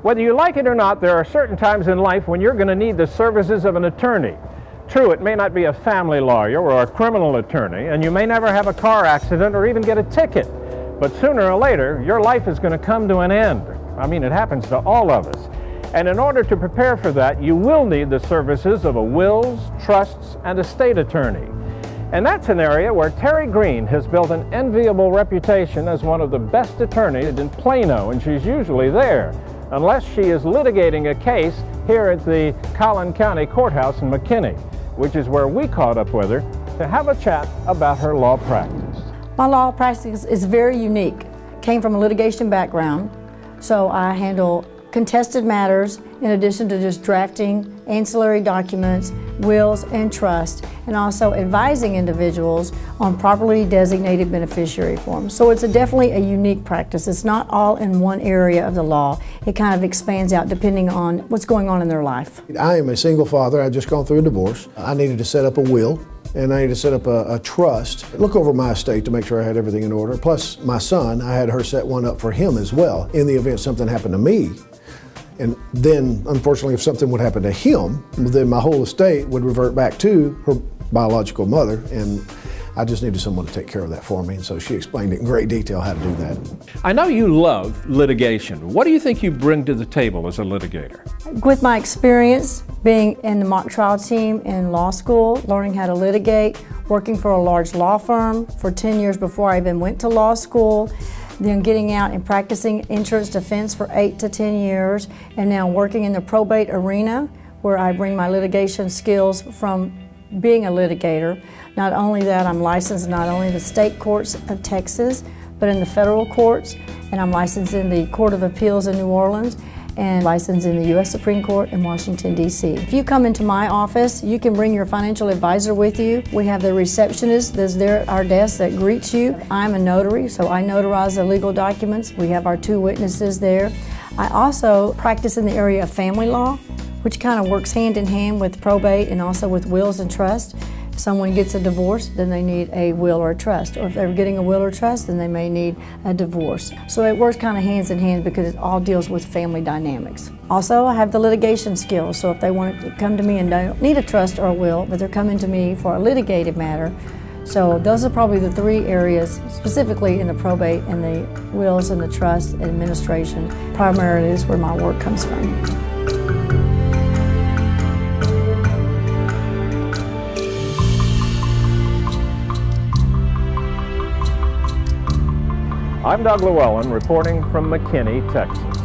Whether you like it or not, there are certain times in life when you're going to need the services of an attorney. True, it may not be a family lawyer or a criminal attorney, and you may never have a car accident or even get a ticket. But sooner or later, your life is going to come to an end. I mean, it happens to all of us. And in order to prepare for that, you will need the services of a wills, trusts, and estate attorney. And that's an area where Terri Green has built an enviable reputation as one of the best attorneys in Plano, and she's usually there, unless she is litigating a case here at the Collin County Courthouse in McKinney, which is where we caught up with her to have a chat about her law practice. My law practice is very unique. Came from a litigation background, so I handle contested matters in addition to just drafting ancillary documents, wills, and trust, and also advising individuals on properly designated beneficiary forms. So it's definitely a unique practice. It's not all in one area of the law. It kind of expands out depending on what's going on in their life. I am a single father. I'd just gone through a divorce. I needed to set up a will, and I needed to set up a trust, look over my estate to make sure I had everything in order. Plus my son, I had her set one up for him as well in the event something happened to me. And then, unfortunately, if something would happen to him, then my whole estate would revert back to her biological mother, and I just needed someone to take care of that for me, and so she explained in great detail how to do that. I know you love litigation. What do you think you bring to the table as a litigator? With my experience being in the mock trial team in law school, learning how to litigate, working for a large law firm for 10 years before I even went to law school, then getting out and practicing insurance defense for 8 to 10 years, and now working in the probate arena where I bring my litigation skills from being a litigator. Not only that, I'm licensed not only in the state courts of Texas, but in the federal courts, and I'm licensed in the Court of Appeals in New Orleans, and licensed in the U.S. Supreme Court in Washington, D.C. If you come into my office, you can bring your financial advisor with you. We have the receptionist that's there at our desk that greets you. I'm a notary, so I notarize the legal documents. We have our 2 witnesses there. I also practice in the area of family law, which kind of works hand in hand with probate and also with wills and trust. If someone gets a divorce, then they need a will or a trust. Or if they're getting a will or trust, then they may need a divorce. So it works kind of hands in hand because it all deals with family dynamics. Also, I have the litigation skills. So if they want to come to me and don't need a trust or a will, but they're coming to me for a litigated matter. So those are probably the 3 areas, specifically in the probate and the wills and the trust administration. Primarily is where my work comes from. I'm Doug Llewellyn reporting from McKinney, Texas.